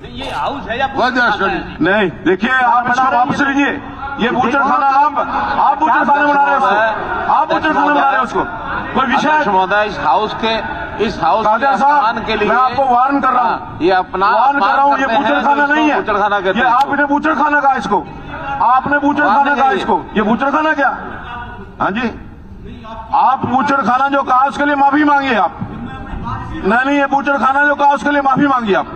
ये हाउस है या नहीं, देखिए आप इसको वापस लीजिए। ये बूचड़ खाना आप बूचड़ खाना बना रहे हो उसको, आप बूचड़ खाना बना रहे हो उसको। कोई विषय महोदय इस हाउस के लिए मैं आपको वार्न कर रहा हूँ, ये अपना वार्न कर रहा हूँ। ये बूचड़ खाना नहीं है, बूचड़ खाना कहते ये हैं। आपने बूचड़ खाना कहा इसको, आपने बूचड़ खाना कहा इसको। ये बूचड़ खाना क्या? हाँ जी, आप बूचड़ खाना जो कहा उसके लिए माफी मांगिए आप। नहीं, ये बूचड़ खाना जो कहा उसके लिए माफी मांगिए आप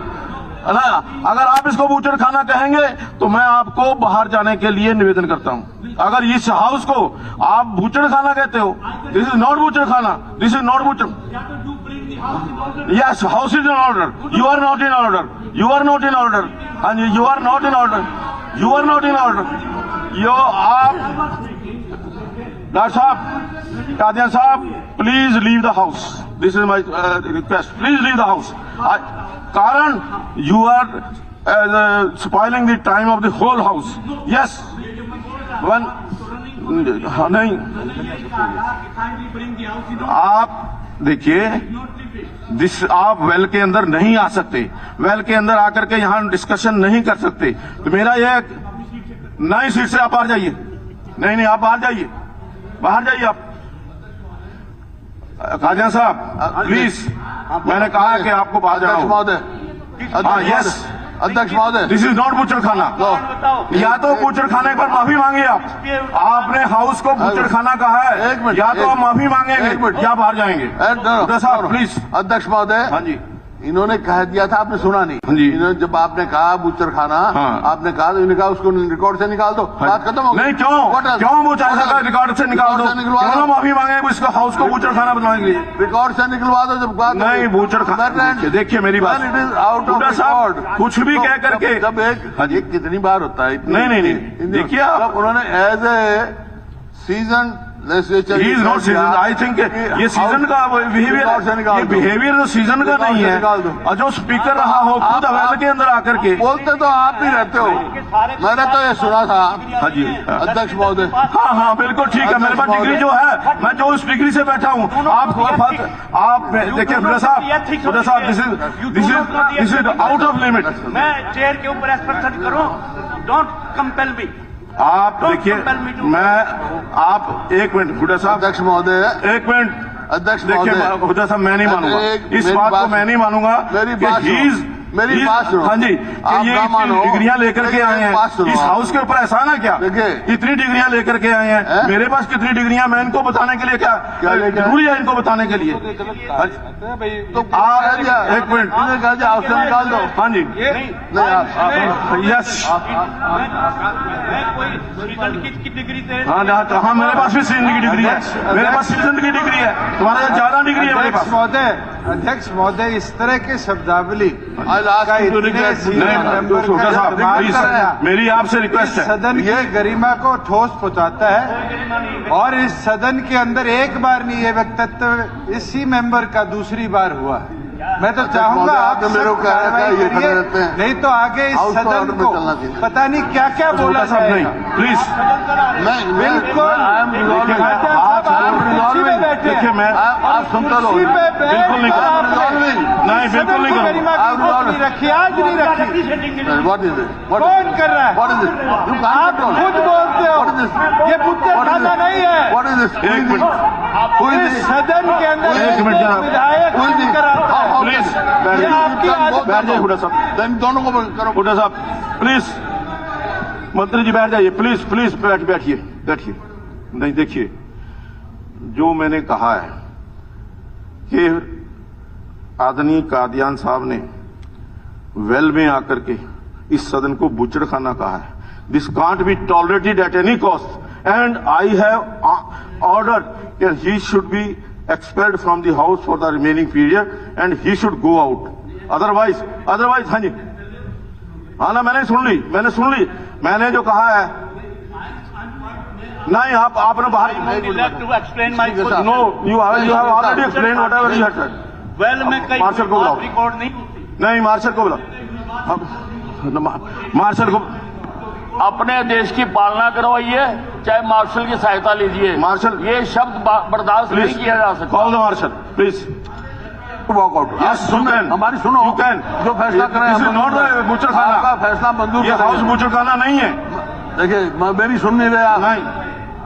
ना। अगर आप इसको बूचड़ खाना कहेंगे तो मैं आपको बाहर जाने के लिए निवेदन करता हूं। अगर इस हाउस को आप बूचड़ खाना कहते हो, दिस इज नॉट बूचड़ खाना, दिस इज नॉट बूचड़। Yes, house is in order, you are not in order, you are not in order. हाँ जी, you are not in order, you are not in order. यो आप doctor साहब, कादियान साहब, please leave the house. This is my request, please leave the house. कारण you are spoiling the time of the whole house. Yes, one नहीं, आप देखिए, आप well के अंदर नहीं आ सकते, वेल के अंदर आकर के यहां डिस्कशन नहीं कर सकते। तो मेरा यह नई सीट से आप बाहर जाइए। नहीं, आप बाहर जाइए, बाहर जाइए आप। कादियान साहब प्लीज, मैंने कहा कि आपको बाहर जाना महोदय। यस अध्यक्ष महोदय, दिस इज नॉट बूचड़ खाना। या तो बूचड़ खाने पर माफी मांगिए आप, आपने हाउस को बूचड़ खाना कहा है, या तो आप माफी मांगेंगे या बाहर जाएंगे। साहब प्लीज। अध्यक्ष महोदय, हाँ जी, इन्होंने कह दिया था, आपने सुना नहीं। हाँ जी, इन्होंने जब आपने कहा बूचड़ खाना, हाँ, आपने कहा तो इन्होंने कहा उसको रिकॉर्ड से निकाल दो। हाँ, बात खत्म हो गई। नहीं, क्यों बूचड़ खाना रिकॉर्ड से निकाल दो? क्यों माफी मांगे इसको हाउस को बूचड़ खाना बनवाने के लिए? रिकॉर्ड से निकलवा दो जब बात नहीं, बूचड़ खाना। देखिए मेरी बात, it is out of record. कुछ भी कह करके जब एक कितनी बार होता है? नहीं, देखिए आप, उन्होंने एज ए सीजन ही is not season. I think ये सीजन का बिहेवियर तो सीजन का नहीं है। और जो स्पीकर रहा हो खुद अवेल के अंदर आकर के बोलते तो आप ही रहते हो। मैंने तो ये सुना था। हाँ जी अध्यक्ष महोदय। हाँ, बिल्कुल ठीक है। मेरे पास डिग्री जो है, मैं जो उस डिग्री से बैठा हूँ। आप देखिए हुड्डा साहब, this is out of limit. मैं चेयर के ऊपर एक्सपर्ट करूँ, डोंट कंपेल मी। आप देखिए, आप एक मिनट हुड्डा साहब। अध्यक्ष महोदय, एक मिनट। अध्यक्ष देखिए हुड्डा साहब, मैं नहीं मानूंगा इस बात को, मैं नहीं मानूंगा। मेरी बात सुनो। हाँ जी, ये डिग्रियां लेकर के आए हैं इस हाउस के ऊपर, एहसान है क्या? इतनी डिग्रियां लेकर के आए हैं, मेरे पास कितनी डिग्रियां, मैं इनको बताने के लिए क्या जरूरी है इनको बताने के लिए? तो आप एक मिनट निकाल दो। हाँ जी, यस, हाँ, मेरे पास भी सीजन की डिग्री है, मेरे पास सीजन की डिग्री है, तुम्हारे ज्यादा डिग्री है मेरे पास। अध्यक्ष महोदय, इस तरह के शब्दावली मेरी आपसे रिक्वेस्ट है, सदन की गरिमा को ठोस पहुंचाता है। और इस सदन के अंदर एक बार नहीं ये वक्तव्य इसी मेंबर का दूसरी बार हुआ है। मैं तो चाहूंगा आप कार्रवाई करिए, नहीं तो आगे इस सदन को पता नहीं क्या क्या बोला जाएगा। प्लीज, बिल्कुल देखिए, मैं आप सुनते रहो। बिल्कुल नहीं बिल्कुल नहीं करूँगा। रखी आज नहीं रखी। कौन कर रहा है? आप खुद बोलते हो ये बूचड़ खाना नहीं है। एक मिनट, सदन के अंदर एक मिनट विधायक प्लीज बैठ जाइए हुड्डा साहब, दोनों को करो। हुड्डा साहब प्लीज, मंत्री जी बैठ जाइए, प्लीज बैठिए। नहीं, देखिए, जो मैंने कहा है कि आदरणीय कादियान साहब ने वेल में आकर के इस सदन को बूचड़ खाना कहा है। This can't be tolerated at any cost and I have ordered he should be expelled from the house for the remaining period and he should go out. Otherwise, हाँ जी, हाँ ना, मैंने सुन ली, मैंने जो कहा है। नहीं, आपने बाहर no, you have already explained whatever you had said. Well में कई मार्शल को बुलाओ। रिकॉर्ड नहीं, मार्शल को बुलाओ, मार्शल को। अपने देश की पालना करवाइए, चाहे मार्शल की सहायता लीजिए। मार्शल, ये शब्द बर्दाश्त नहीं किया जा सकता। Call the marshal please. To walk out. Yes, you can. हमारी सुनो, You can. जो फैसला करें This is हम not a butcher खाना। आपका फैसला मंजूर ये हाउस करेंगे। बूचर खाना नहीं है। देखिए मेरी सुन नहीं रहे आप। नहीं,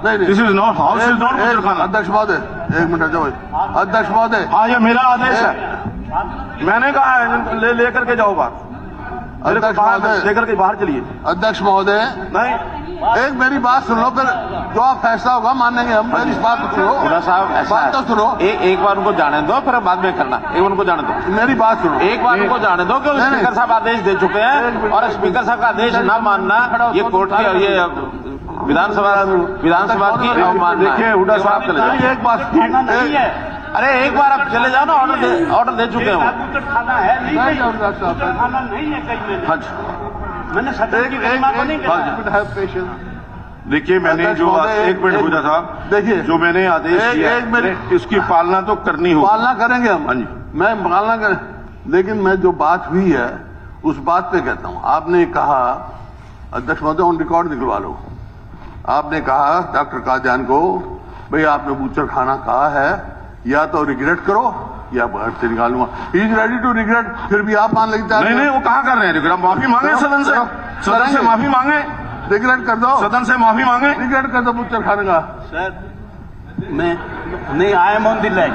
नहीं this is not house, is not butcher खाना। अध्यक्ष महोदय, एक मिनट जाओ। अध्यक्ष महोदय, हाँ, ये मेरा आदेश है। मैंने कहा है लेकर के जाओ बाहर, अध्यक्ष महोदय, लेकर के बाहर चलिए। अध्यक्ष महोदय, नहीं, एक मेरी बात सुन लो, फिर जो आप फैसला होगा मानेंगे हम। मेरी इस बात को सुनो साहब, ऐसा बात तो सुनो। एक बार उनको जाने दो, फिर बाद में करना। एक उनको जाने दो, मेरी बात सुनो। एक बार उनको जाने दो कि स्पीकर साहब आदेश दे चुके हैं, और स्पीकर साहब का आदेश न मानना ये कोर्ट की, ये विधानसभा की अवमानना। देखिए हुड्डा साहब चले जाइए। एक बात नहीं है। अरे एक बार आप चले जाओ ना, ऑर्डर दे चुके हो। बूचड़ खाना है नहीं, बूचड़ खाना नहीं है कहीं मैंने। हाँ जी, मैंने सदन की गरिमा को नहीं कहा। देखिए मैंने जो एक मिनट हुड्डा साहब, देखिए जो मैंने आदेश दिया एक मेरी इसकी पालना तो करनी होगी। पालना करेंगे हम। हाँ जी, मैं पालना करें, लेकिन मैं जो बात हुई है उस बात पे कहता हूं। आपने कहा, अध्यक्ष महोदय ऑन रिकॉर्ड निकलवा लो, आपने कहा डॉक्टर कादियान को, भाई आपने बूचर खाना कहा है, या तो रिग्रेट करो या घर से निकालूंगा। इज रेडी टू रिग्रेट, फिर भी आप मान लेते नहीं नहीं, वो कहाँ कर रहे हैं रिग्रेट? माफी मांगे सदन से, सदन से माफी मांगे, रिग्रेट कर दो, सदन से माफी मांगे। रिग्रेट कर दो बूचर खाने का। सर मैं नहीं, I am on the leg,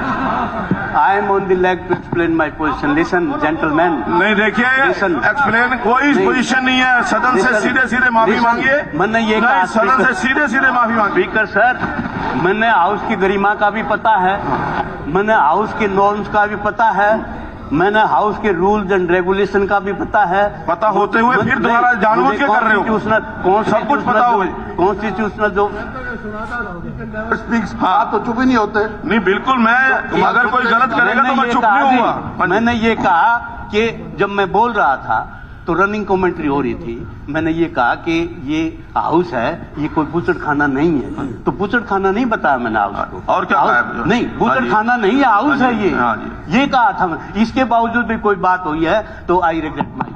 I am on the leg to explain my position. Listen gentleman, नहीं देखिए, एक्सप्लेन कोई पोजीशन नहीं है। सदन से सीधे सीधे माफी मांगिए। मैंने ये नहीं, कहा सदन से सीधे सीधे माफी मांगिए। स्पीकर सर, मैंने हाउस की गरिमा का भी पता है, मैंने हाउस के नॉर्म्स का भी पता है, मैंने हाउस के रूल्स एंड रेगुलेशन का भी पता है। पता होते हुए फिर दोबारा जानबूझ के कर रहे हो। सब कुछ पता हो। कॉन्स्टिट्यूशनल जो स्पीक्स, आप तो चुप ही नहीं होते। नहीं बिल्कुल, मैं अगर कोई गलत करेगा तो मैं चुप नहीं होऊंगा। मैंने ये कहा कि जब मैं बोल रहा था तो रनिंग कमेंट्री हो रही थी, मैंने ये कहा कि ये हाउस है, ये कोई बूचड़ खाना नहीं है। तो बूचड़ खाना नहीं बताया मैंने हाउस को। और क्या कहा? नहीं, बूचड़ खाना नहीं है, हाउस है ये। हाँ जी। ये कहा था मैं। इसके बावजूद भी कोई बात हुई है तो आई रिग्रेट माई